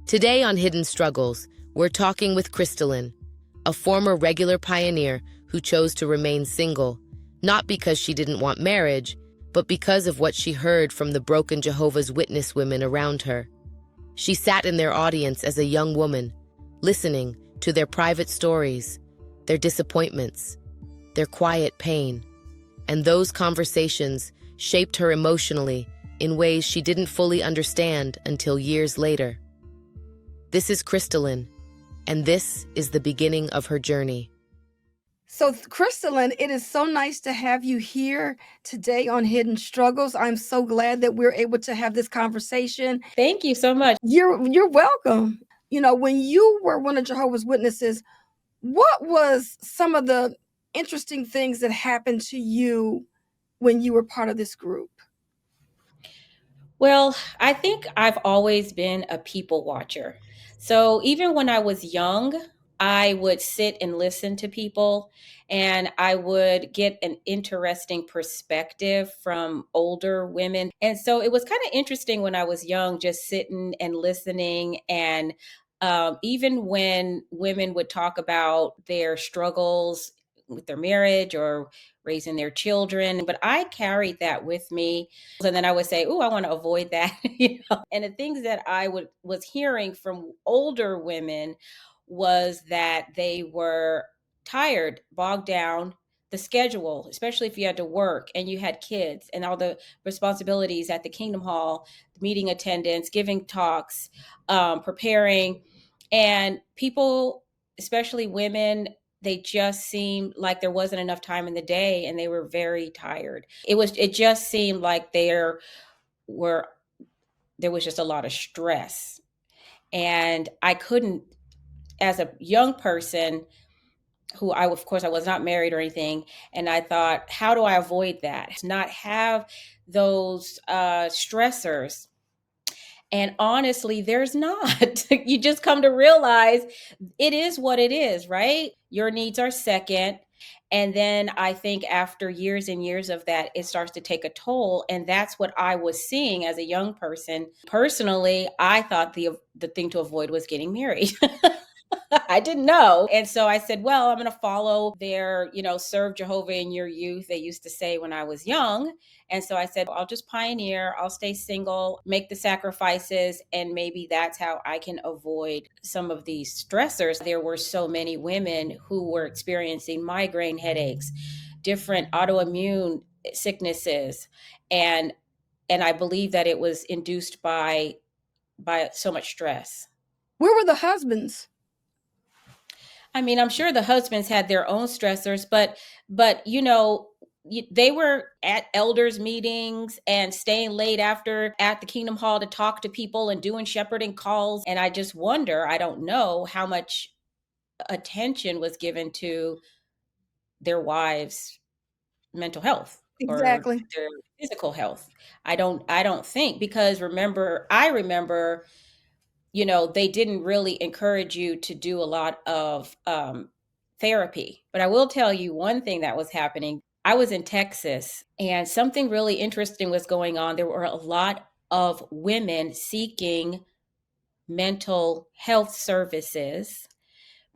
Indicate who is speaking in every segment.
Speaker 1: Today on Hidden Struggles, we're talking with Crystalyn, a former regular pioneer who chose to remain single, not because she didn't want marriage, but because of what she heard from the broken Jehovah's Witness women around her. She sat in their audience as a young woman, listening to their private stories, their disappointments, their quiet pain. And those conversations shaped her emotionally in ways she didn't fully understand until years later. This is Crystalyn, and this is the beginning of her journey.
Speaker 2: So, Crystalyn, it is so nice to have you here today on Hidden Struggles. I'm so glad that we're able to have this conversation.
Speaker 3: Thank you so much.
Speaker 2: You're welcome. You know, when you were one of Jehovah's Witnesses, what was some of the interesting things that happened to you when you were part of this group?
Speaker 3: Well, I think I've always been a people watcher. So even when I was young, I would sit and listen to people, and I would get an interesting perspective from older women. And so it was kind of interesting when I was young, just sitting and listening. And even when women would talk about their struggles with their marriage or raising their children, but I carried that with me. And then I would say, "Oh, I want to avoid that." And the things that was hearing from older women was that they were tired, bogged down, the schedule, especially if you had to work and you had kids and all the responsibilities at the Kingdom Hall, meeting attendance, giving talks, preparing, and people, especially women, they just seemed like there wasn't enough time in the day and they were very tired. It just seemed like were there was just a lot of stress. And I couldn't, as a young person who of course I was not married or anything, and I thought, how do I avoid that? Not have those stressors. And honestly, there's not. You just come to realize it is what it is, right? Your needs are second. And then I think after years and years of that, it starts to take a toll. And that's what I was seeing as a young person. Personally, I thought the thing to avoid was getting married. I didn't know. And so I said, well, I'm going to follow their, serve Jehovah in your youth, they used to say when I was young. And so I said, I'll just pioneer, I'll stay single, make the sacrifices, and maybe that's how I can avoid some of these stressors. There were so many women who were experiencing migraine headaches, different autoimmune sicknesses. And I believe that it was induced by so much stress.
Speaker 2: Where were the husbands?
Speaker 3: I mean, I'm sure the husbands had their own stressors, but they were at elders meetings and staying late after at the Kingdom Hall to talk to people and doing shepherding calls. And I just wonder, I don't know how much attention was given to their wives' mental health
Speaker 2: Exactly.
Speaker 3: or their physical health. I don't think, because I remember they didn't encourage you to do a lot of therapy. But I will tell you one thing that was happening. I was in Texas and something really interesting was going on. There were a lot of women seeking mental health services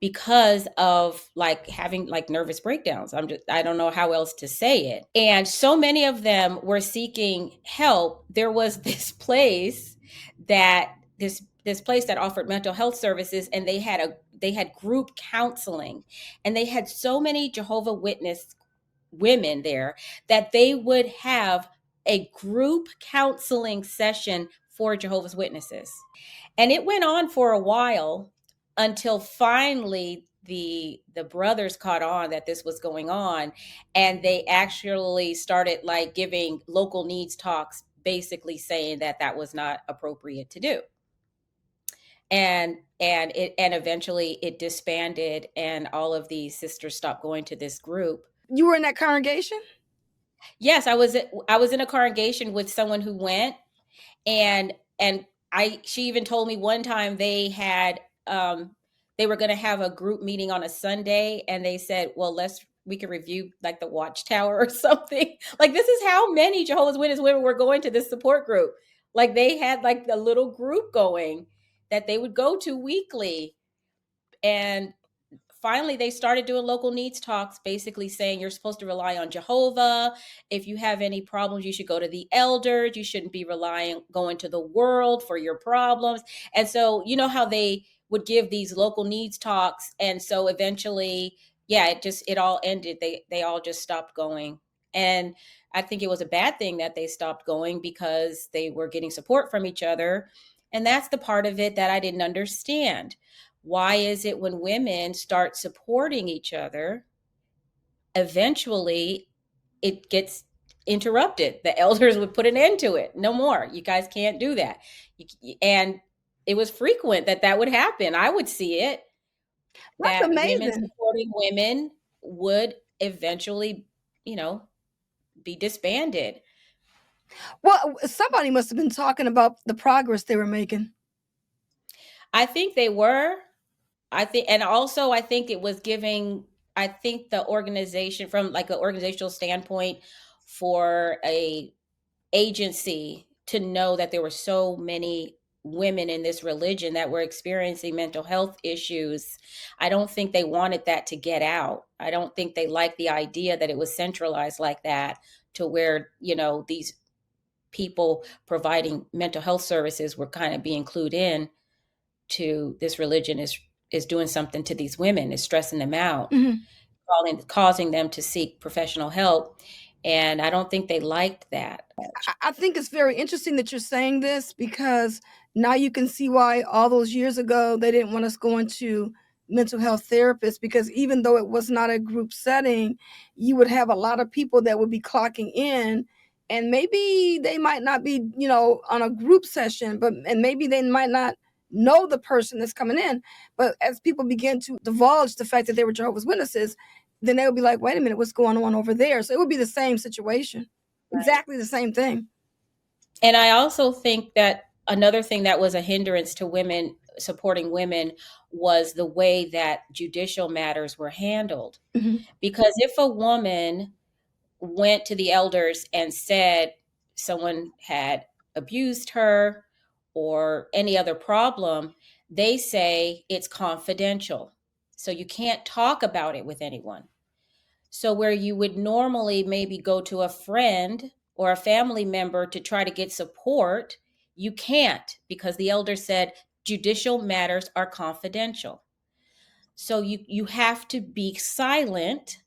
Speaker 3: because of having nervous breakdowns. I don't know how else to say it. And so many of them were seeking help. There was this place that offered mental health services, and they had group counseling, and they had so many Jehovah Witness women there that they would have a group counseling session for Jehovah's Witnesses. And it went on for a while until finally the brothers caught on that this was going on, and they actually started giving local needs talks, basically saying that was not appropriate to do. And eventually it disbanded, and all of these sisters stopped going to this group.
Speaker 2: You were in that congregation?
Speaker 3: Yes, I was in a congregation with someone who went, and she even told me one time they were going to have a group meeting on a Sunday, and they said, well, we could review the Watchtower or something. This is how many Jehovah's Witness women were going to this support group. They had a little group going. that they would go to weekly. And finally they started doing local needs talks, basically saying you're supposed to rely on Jehovah. If you have any problems, you should go to the elders. You shouldn't be going to the world for your problems. And so, you know how they would give these local needs talks. And so eventually, yeah, it all ended. They all just stopped going. And I think it was a bad thing that they stopped going, because they were getting support from each other. And that's the part of it that I didn't understand. Why is it when women start supporting each other, eventually it gets interrupted? The elders would put an end to it. No more. You guys can't do that. And it was frequent that would happen. I would see it,
Speaker 2: That's
Speaker 3: that women
Speaker 2: amazing.
Speaker 3: supporting women would eventually, be disbanded.
Speaker 2: Well, somebody must have been talking about the progress they were making.
Speaker 3: I think they were. And also I think it was giving, I think the organization, from like an organizational standpoint, for a agency to know that there were so many women in this religion that were experiencing mental health issues. I don't think they wanted that to get out. I don't think they liked the idea that it was centralized like that, to where, these people providing mental health services were kind of being clued in to this religion is doing something to these women, is stressing them out, causing them to seek professional help. And I don't think they liked that.
Speaker 2: I think it's very interesting that you're saying this, because now you can see why all those years ago they didn't want us going to mental health therapists, because even though it was not a group setting, you would have a lot of people that would be clocking in, and maybe they might not be, on a group session, and maybe they might not know the person that's coming in. But as people begin to divulge the fact that they were Jehovah's Witnesses, then they would be like, wait a minute, what's going on over there? So it would be the same situation. Exactly the same thing.
Speaker 3: And I also think that another thing that was a hindrance to women supporting women was the way that judicial matters were handled. Because if a woman went to the elders and said someone had abused her or any other problem, they say it's confidential. So you can't talk about it with anyone. So where you would normally maybe go to a friend or a family member to try to get support, you can't, because the elder said judicial matters are confidential. So you have to be silent,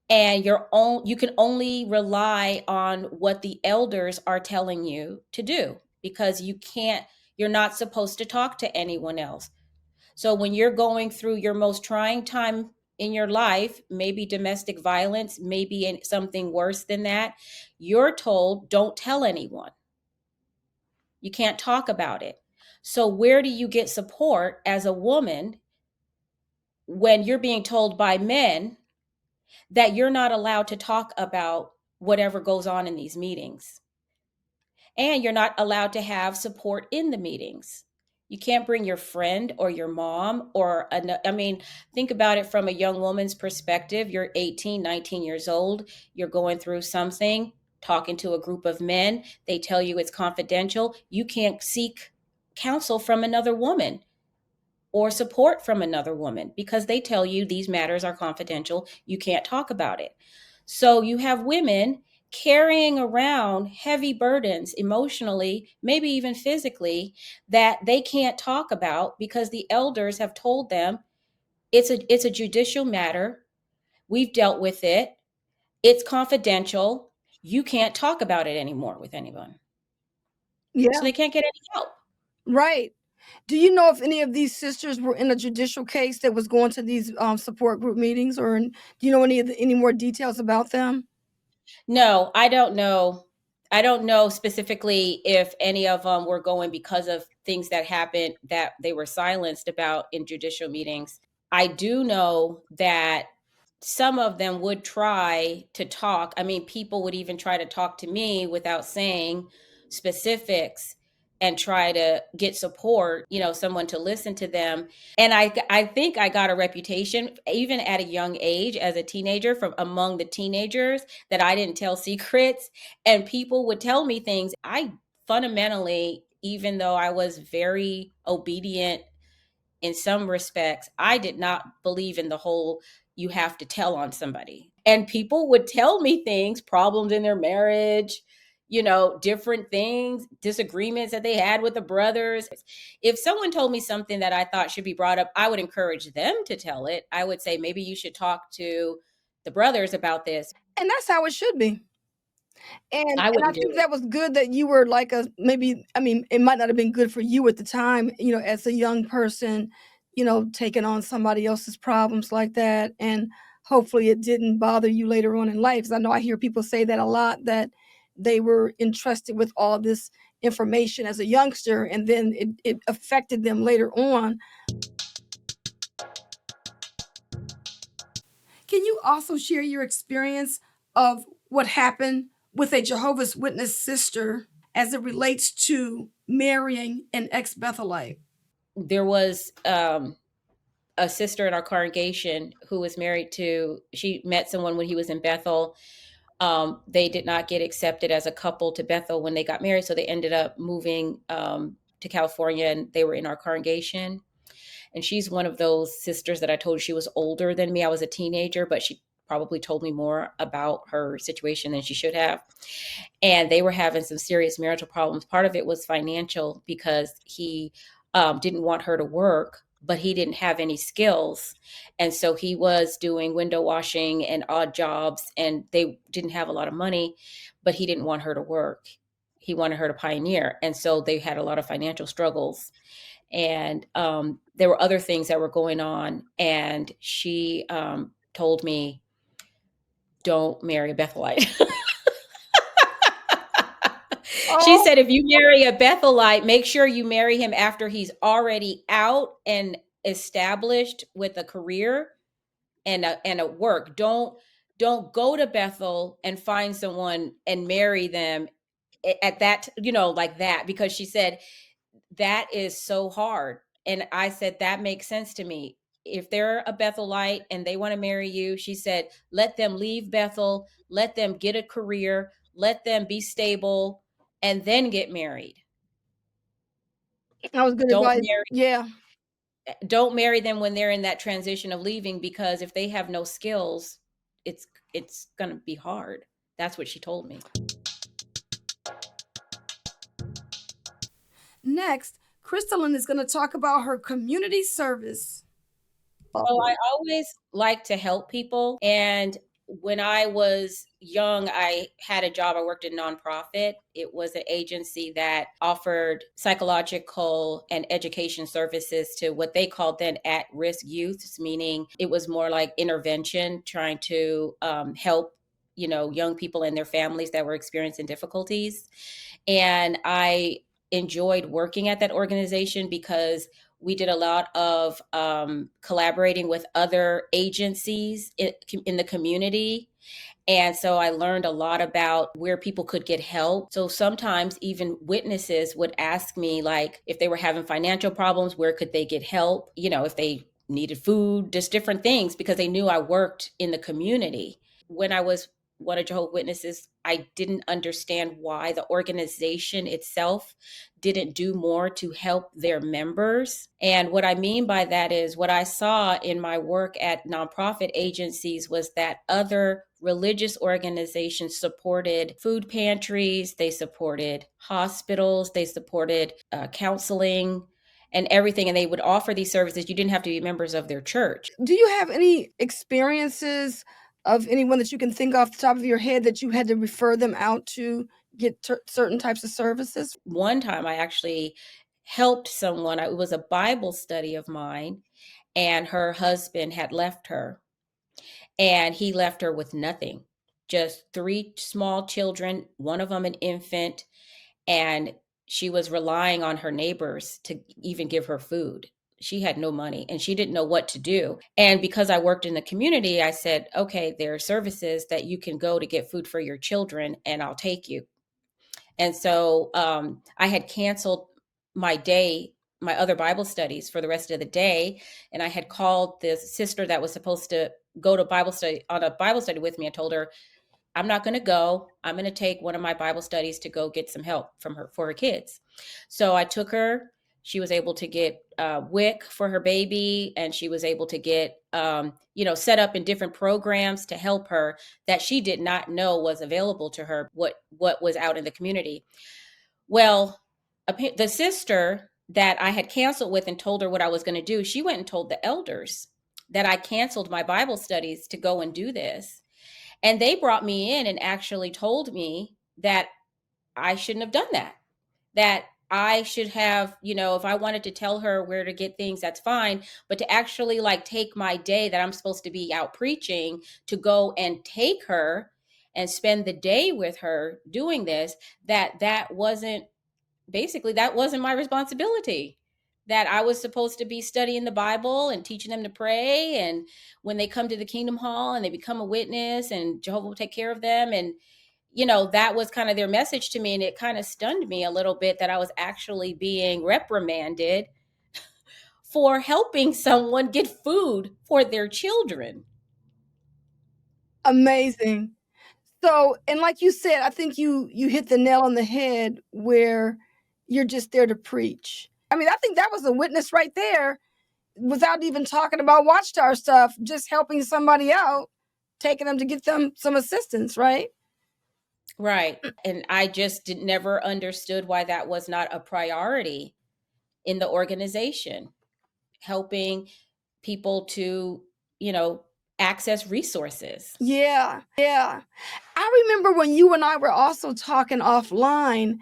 Speaker 3: and you can only rely on what the elders are telling you to do, because you're not supposed to talk to anyone else. So when you're going through your most trying time in your life, maybe domestic violence, maybe something worse than that, you're told, don't tell anyone. You can't talk about it. So where do you get support as a woman when you're being told by men that you're not allowed to talk about whatever goes on in these meetings? And you're not allowed to have support in the meetings. You can't bring your friend or your mom think about it from a young woman's perspective. You're 18, 19 years old. You're going through something, talking to a group of men. They tell you it's confidential. You can't seek counsel from another woman or support from another woman, because they tell you these matters are confidential. You can't talk about it. So you have women carrying around heavy burdens emotionally, maybe even physically, that they can't talk about because the elders have told them it's a judicial matter. We've dealt with it. It's confidential. You can't talk about it anymore with anyone.
Speaker 2: Yeah.
Speaker 3: So they can't get any help.
Speaker 2: Right. Do you know if any of these sisters were in a judicial case that was going to these support group meetings, or do you know any more details about them?
Speaker 3: No, I don't know. I don't know specifically if any of them were going because of things that happened that they were silenced about in judicial meetings. I do know that some of them would try to talk. I mean, people would even try to talk to me without saying specifics and try to get support, someone to listen to them. And I think I got a reputation, even at a young age as a teenager, from among the teenagers, that I didn't tell secrets, and people would tell me things. I fundamentally even though I was very obedient in some respects, I did not believe in the whole you have to tell on somebody. And people would tell me things, problems in their marriage, different things, disagreements that they had with the brothers. If someone told me something that I thought should be brought up, I would encourage them to tell it. I would say, maybe you should talk to the brothers about this.
Speaker 2: And that's how it should be.
Speaker 3: I
Speaker 2: And I
Speaker 3: wouldn't do
Speaker 2: think
Speaker 3: it.
Speaker 2: that was good that you were like a maybe I mean, it might not have been good for you at the time, as a young person, taking on somebody else's problems like that, and hopefully it didn't bother you later on in life. 'Cause I know I hear people say that a lot, that they were entrusted with all this information as a youngster, and then it affected them later on. Can you also share your experience of what happened with a Jehovah's Witness sister as it relates to marrying an ex Bethelite?
Speaker 3: There was a sister in our congregation who was married to, she met someone when he was in Bethel. They did not get accepted as a couple to Bethel when they got married, so they ended up moving to California, and they were in our congregation. And she's one of those sisters that I told you, she was older than me. I was a teenager, but she probably told me more about her situation than she should have. And they were having some serious marital problems. Part of it was financial, because he didn't want her to work, but he didn't have any skills. And so he was doing window washing and odd jobs, and they didn't have a lot of money, but he didn't want her to work. He wanted her to pioneer. And so they had a lot of financial struggles. And there were other things that were going on. And she told me, don't marry a Bethelite. She
Speaker 2: Oh,
Speaker 3: said, if you marry a Bethelite, make sure you marry him after he's already out and established with a career and a work. Don't go to Bethel and find someone and marry them at that, like that, because she said that is so hard. And I said, that makes sense to me. If they're a Bethelite and they want to marry you, she said, let them leave Bethel, let them get a career, let them be stable, and then get married.
Speaker 2: that was good
Speaker 3: Don't
Speaker 2: advice.
Speaker 3: marry
Speaker 2: Yeah.
Speaker 3: don't marry them when they're in that transition of leaving, because if they have no skills, it's it's going to be hard. That's what she told me.
Speaker 2: Next, Crystalyn is going to talk about her community service.
Speaker 3: So I always like to help people. And when I was young, I had a job. I worked in nonprofit. It was an agency that offered psychological and education services to what they called then at-risk youths, meaning it was more like intervention, trying to help young people and their families that were experiencing difficulties. And I enjoyed working at that organization because we did a lot of collaborating with other agencies in the community. And so I learned a lot about where people could get help. So sometimes even witnesses would ask me, like, if they were having financial problems, where could they get help? If they needed food, just different things, because they knew I worked in the community. When I was one of Jehovah's Witnesses, I didn't understand why the organization itself didn't do more to help their members. And what I mean by that is, what I saw in my work at nonprofit agencies was that other religious organizations supported food pantries, they supported hospitals, they supported counseling and everything. And they would offer these services. You didn't have to be members of their church.
Speaker 2: Do you have any experiences of anyone that you can think off the top of your head that you had to refer them out to get certain types of services?
Speaker 3: One time I actually helped someone. It was a Bible study of mine, and her husband had left her, and he left her with nothing, just three small children, one of them an infant, and she was relying on her neighbors to even give her food. She had no money and she didn't know what to do. And because I worked in the community, I said, okay, there are services that you can go to get food for your children, and I'll take you. And so I had canceled my other Bible studies for the rest of the day. And I had called this sister that was supposed to go to Bible study on a Bible study with me. I told her, I'm not going to go. I'm going to take one of my Bible studies to go get some help from her for her kids. So I took her. She was able to get WIC for her baby, and she was able to get, set up in different programs to help her that she did not know was available to her, what was out in the community. Well, the sister that I had canceled with and told her what I was going to do, she went and told the elders that I canceled my Bible studies to go and do this. And they brought me in and actually told me that I shouldn't have done that, that I should have, if I wanted to tell her where to get things, that's fine. But to actually like take my day that I'm supposed to be out preaching to go and take her and spend the day with her doing this, that wasn't my responsibility. That I was supposed to be studying the Bible and teaching them to pray. And when they come to the Kingdom Hall and they become a witness, and Jehovah will take care of them. And, that was kind of their message to me. And it kind of stunned me a little bit that I was actually being reprimanded for helping someone get food for their children.
Speaker 2: Amazing. So, and like you said, I think you hit the nail on the head where you're just there to preach. I mean, I think that was a witness right there without even talking about Watchtower stuff, just helping somebody out, taking them to get them some assistance, right?
Speaker 3: Right. And I just never understood why that was not a priority in the organization, helping people to, access resources.
Speaker 2: Yeah. I remember when you and I were also talking offline,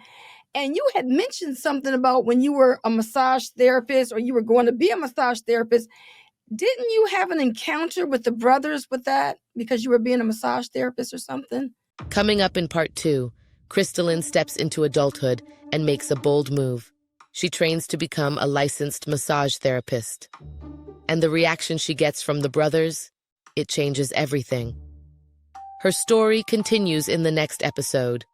Speaker 2: and you had mentioned something about when you were a massage therapist, or you were going to be a massage therapist. Didn't you have an encounter with the brothers with that because you were being a massage therapist or something?
Speaker 1: Coming up in part 2, Crystalyn steps into adulthood and makes a bold move. She trains to become a licensed massage therapist. And the reaction she gets from the brothers, it changes everything. Her story continues in the next episode.